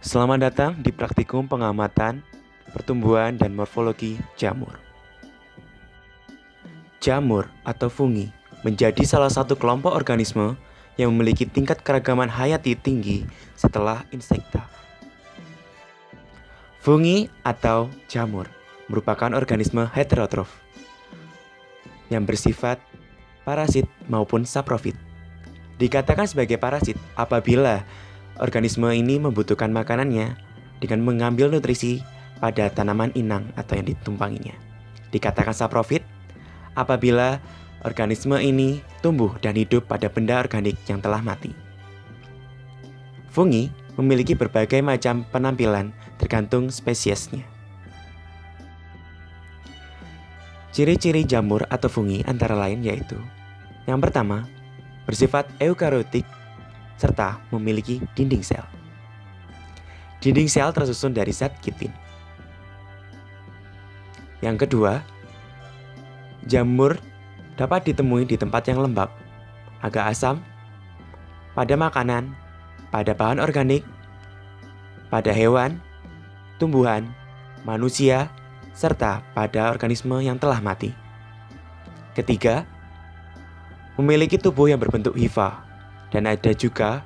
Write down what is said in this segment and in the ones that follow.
Selamat datang di praktikum pengamatan, pertumbuhan, dan morfologi jamur. Jamur atau fungi menjadi salah satu kelompok organisme yang memiliki tingkat keragaman hayati tinggi setelah insekta. Fungi atau jamur merupakan organisme heterotrof yang bersifat parasit maupun saprofit. Dikatakan sebagai parasit apabila organisme ini membutuhkan makanannya dengan mengambil nutrisi pada tanaman inang atau yang ditumpanginya. Dikatakan saprofit apabila organisme ini tumbuh dan hidup pada benda organik yang telah mati. Fungi memiliki berbagai macam penampilan tergantung spesiesnya. Ciri-ciri jamur atau fungi antara lain yaitu: yang pertama, bersifat eukariotik serta memiliki dinding sel. Dinding sel tersusun dari zat kitin. Yang kedua, jamur dapat ditemui di tempat yang lembab, agak asam, pada makanan, pada bahan organik, pada hewan, tumbuhan, manusia, serta pada organisme yang telah mati. Ketiga, memiliki tubuh yang berbentuk hifa, dan ada juga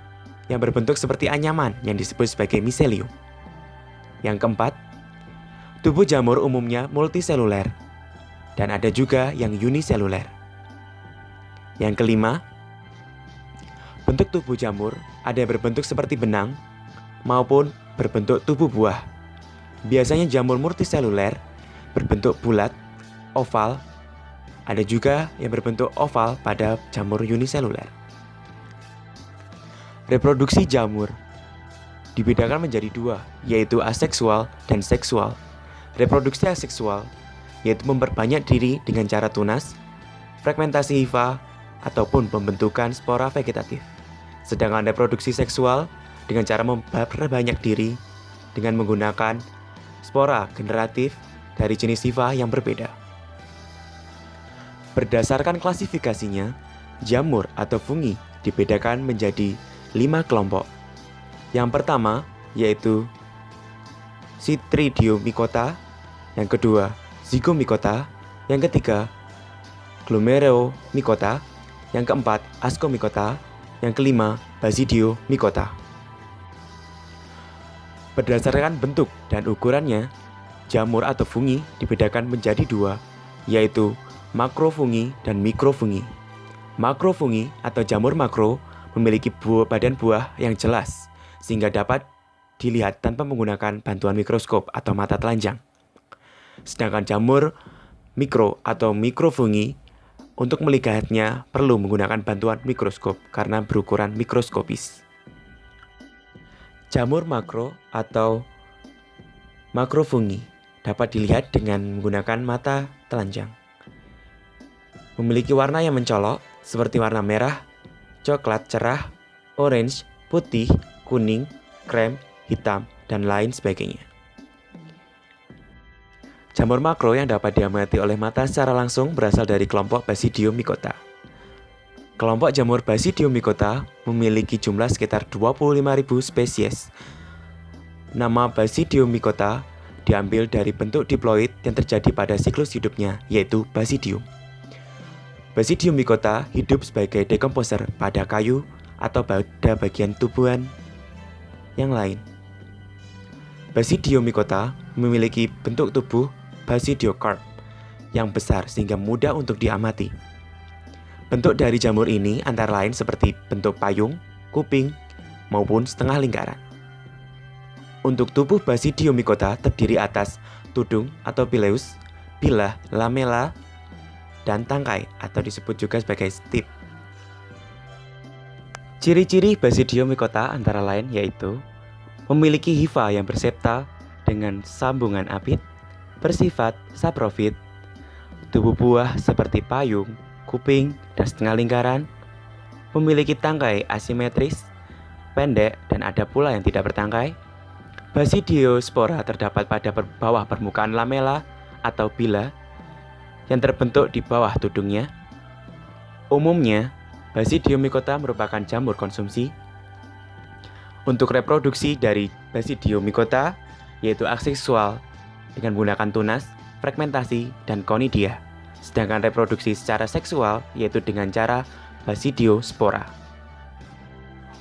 yang berbentuk seperti anyaman yang disebut sebagai miselium. Yang keempat, tubuh jamur umumnya multiseluler, dan ada juga yang uniseluler. Yang kelima, bentuk tubuh jamur ada yang berbentuk seperti benang maupun berbentuk tubuh buah. Biasanya jamur multiseluler berbentuk bulat, oval. Ada juga yang berbentuk oval pada jamur uniseluler. Reproduksi jamur dibedakan menjadi dua, yaitu aseksual dan seksual. Reproduksi aseksual yaitu memperbanyak diri dengan cara tunas, fragmentasi hifa, ataupun pembentukan spora vegetatif. Sedangkan reproduksi seksual dengan cara memperbanyak diri dengan menggunakan spora generatif dari jenis hifa yang berbeda. Berdasarkan klasifikasinya, jamur atau fungi dibedakan menjadi 5 kelompok. Yang pertama yaitu Chytridiomycota, yang kedua Zygomycota, yang ketiga Glomerulomycota, yang keempat Ascomycota, yang kelima Basidiomycota. Berdasarkan bentuk dan ukurannya, jamur atau fungi dibedakan menjadi dua, yaitu makrofungi dan mikrofungi. Makrofungi atau jamur makro memiliki badan buah yang jelas, sehingga dapat dilihat tanpa menggunakan bantuan mikroskop atau mata telanjang. Sedangkan jamur mikro atau mikrofungi untuk melihatnya perlu menggunakan bantuan mikroskop karena berukuran mikroskopis. Jamur makro atau makrofungi dapat dilihat dengan menggunakan mata telanjang. Memiliki warna yang mencolok seperti warna merah, coklat cerah, orange, putih, kuning, krem, hitam, dan lain sebagainya. Jamur makro yang dapat diamati oleh mata secara langsung berasal dari kelompok Basidiomycota. Kelompok jamur Basidiomycota memiliki jumlah sekitar 25.000 spesies. Nama Basidiomycota diambil dari bentuk diploid yang terjadi pada siklus hidupnya, yaitu basidium. Basidiomycota hidup sebagai dekomposer pada kayu atau pada bagian tubuhan yang lain. Basidiomycota memiliki bentuk tubuh basidiokarp yang besar sehingga mudah untuk diamati. Bentuk dari jamur ini antara lain seperti bentuk payung, kuping, maupun setengah lingkaran. Untuk tubuh Basidiomycota terdiri atas tudung atau pileus, bilah, lamela, dan tangkai atau disebut juga sebagai stip. Ciri-ciri Basidiomycota antara lain yaitu memiliki hifa yang bersepta dengan sambungan apit, bersifat saprofit, tubuh buah seperti payung, kuping, dan setengah lingkaran, memiliki tangkai asimetris, pendek, dan ada pula yang tidak bertangkai. Basidiospora terdapat pada bawah permukaan lamela atau bila yang terbentuk di bawah tudungnya. Umumnya, Basidiomycota merupakan jamur konsumsi. Untuk reproduksi dari Basidiomycota, yaitu aseksual dengan menggunakan tunas, fragmentasi, dan konidia. Sedangkan reproduksi secara seksual yaitu dengan cara basidiospora.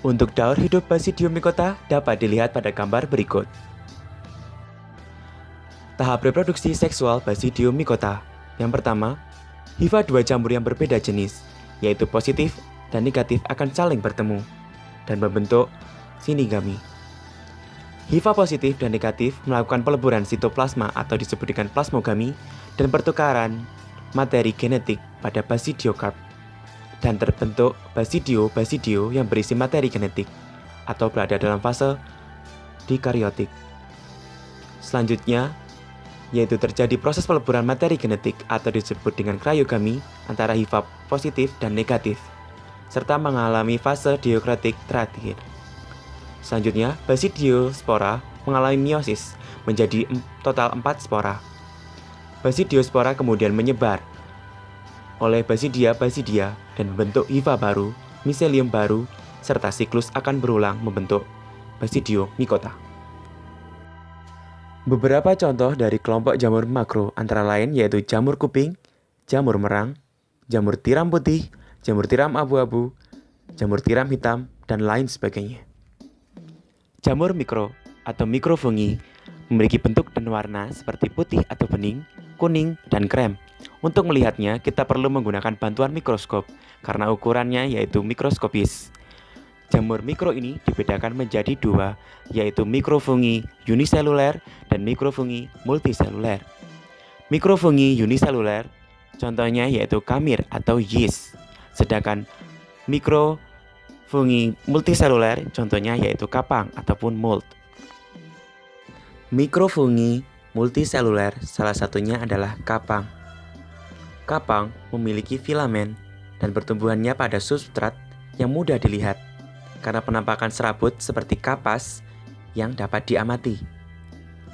Untuk daur hidup Basidiomycota dapat dilihat pada gambar berikut. Tahap reproduksi seksual Basidiomycota. Yang pertama, hifa dua jamur yang berbeda jenis, yaitu positif dan negatif akan saling bertemu dan membentuk sinigami. Hifa positif dan negatif melakukan peleburan sitoplasma atau disebut dengan plasmogami dan pertukaran materi genetik pada basidiokarp dan terbentuk basidio yang berisi materi genetik atau berada dalam fase dikaryotik. Selanjutnya, yaitu terjadi proses peleburan materi genetik atau disebut dengan kryogami antara hifa positif dan negatif, serta mengalami fase diokritik terakhir. Selanjutnya, basidiospora mengalami meiosis menjadi total 4 spora. Basidiospora kemudian menyebar oleh basidia dan membentuk hifa baru, miselium baru, serta siklus akan berulang membentuk Basidiomycota. Beberapa contoh dari kelompok jamur makro antara lain yaitu jamur kuping, jamur merang, jamur tiram putih, jamur tiram abu-abu, jamur tiram hitam, dan lain sebagainya. Jamur mikro atau mikrofungi memiliki bentuk dan warna seperti putih atau bening, kuning, dan krem. Untuk melihatnya, kita perlu menggunakan bantuan mikroskop karena ukurannya yaitu mikroskopis. Jamur mikro ini dibedakan menjadi dua, yaitu mikrofungi uniseluler dan mikrofungi multiseluler. Mikrofungi uniseluler contohnya yaitu kamir atau yeast, sedangkan mikrofungi multiseluler contohnya yaitu kapang ataupun mold. Mikrofungi multiseluler salah satunya adalah kapang. Kapang memiliki filamen dan pertumbuhannya pada substrat yang mudah dilihat karena penampakan serabut seperti kapas yang dapat diamati.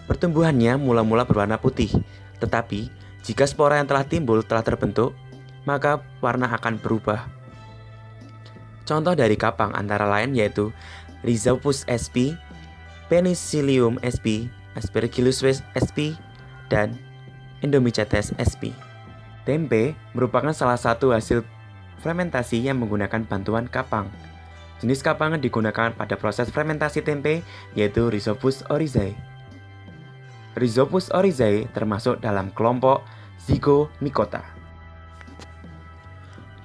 Pertumbuhannya mula-mula berwarna putih, tetapi jika spora yang telah timbul telah terbentuk, maka warna akan berubah. Contoh dari kapang antara lain yaitu Rhizopus sp, Penicillium sp, Aspergillus sp, dan Endomycetes sp. Tempe merupakan salah satu hasil fermentasi yang menggunakan bantuan kapang. Jenis kapang yang digunakan pada proses fermentasi tempe yaitu Rhizopus oryzae. Rhizopus oryzae termasuk dalam kelompok Zygomycota.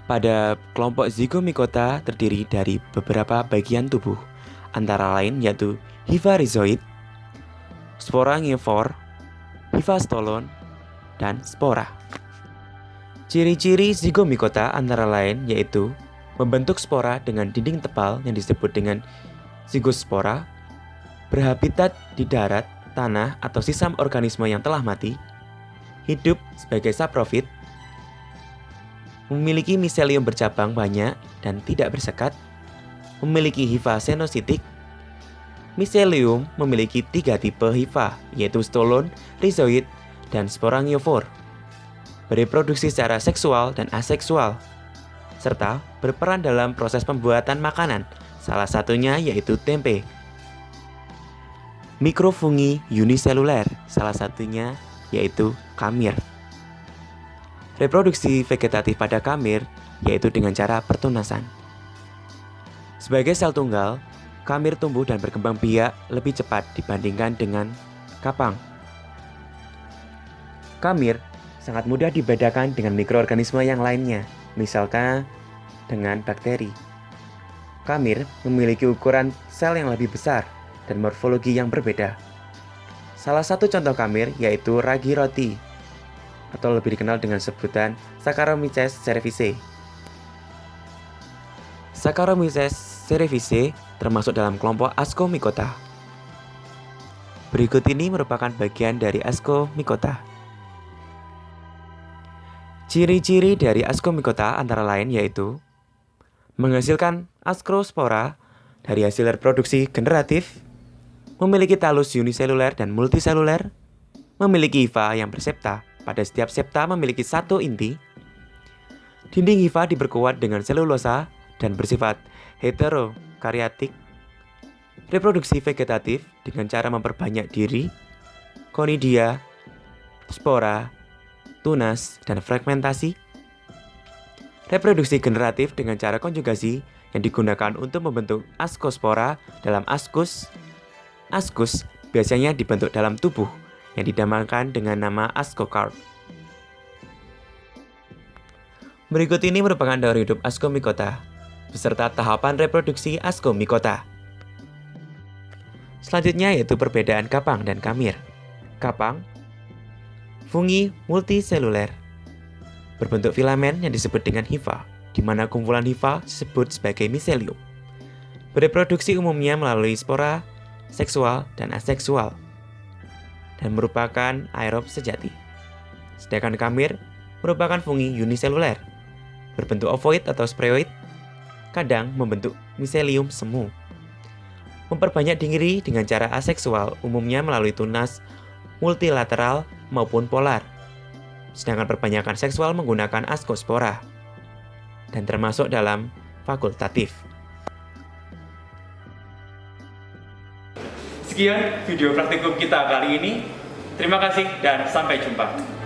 Pada kelompok Zygomycota terdiri dari beberapa bagian tubuh, antara lain yaitu hifa rhizoid, sporangiofor, hifa stolon, dan spora. Ciri-ciri Zygomycota antara lain yaitu membentuk spora dengan dinding tebal yang disebut dengan zygospora, berhabitat di darat, tanah, atau sisa organisme yang telah mati, hidup sebagai saprofit, memiliki miselium bercabang banyak dan tidak bersekat, memiliki hifa senositik. Miselium memiliki 3 tipe hifa, yaitu stolon, rhizoid, dan sporangiofor. Bereproduksi secara seksual dan aseksual, serta berperan dalam proses pembuatan makanan, salah satunya yaitu tempe. Mikrofungi uniseluler, salah satunya yaitu kamir. Reproduksi vegetatif pada kamir yaitu dengan cara pertunasan. Sebagai sel tunggal, kamir tumbuh dan berkembang biak lebih cepat dibandingkan dengan kapang. Kamir sangat mudah dibedakan dengan mikroorganisme yang lainnya, misalkan dengan bakteri. Kamir memiliki ukuran sel yang lebih besar dan morfologi yang berbeda. Salah satu contoh kamir yaitu ragi roti, atau lebih dikenal dengan sebutan Saccharomyces cerevisiae. Saccharomyces cerevisiae termasuk dalam kelompok Ascomycota. Berikut ini merupakan bagian dari Ascomycota. Ciri-ciri dari Ascomycota antara lain yaitu menghasilkan ascospora dari hasil reproduksi generatif, memiliki talus uniseluler dan multiseluler, memiliki hifa yang bersepta, pada setiap septa memiliki 1 inti, dinding hifa diperkuat dengan selulosa dan bersifat heterokaryotik, Reproduksi vegetatif dengan cara memperbanyak diri, konidia, spora, tunas, dan fragmentasi. Reproduksi generatif dengan cara konjugasi yang digunakan untuk membentuk askospora dalam askus. Askus biasanya dibentuk dalam tubuh yang dinamakan dengan nama askokarp. Berikut ini merupakan daur hidup Ascomycota beserta tahapan reproduksi Ascomycota. Selanjutnya yaitu perbedaan kapang dan kamir. Kapang, fungi multiseluler, berbentuk filamen yang disebut dengan hifa, di mana kumpulan hifa disebut sebagai miselium. Bereproduksi umumnya melalui spora, seksual dan aseksual, dan merupakan aerob sejati. Sedangkan kamir merupakan fungi uniseluler, berbentuk ovoid atau spreoid, kadang membentuk miselium semu. Memperbanyak diri dengan cara aseksual umumnya melalui tunas multilateral maupun polar. Sedangkan perbanyakan seksual menggunakan askospora dan termasuk dalam fakultatif. Sekian video praktikum kita kali ini. Terima kasih dan sampai jumpa.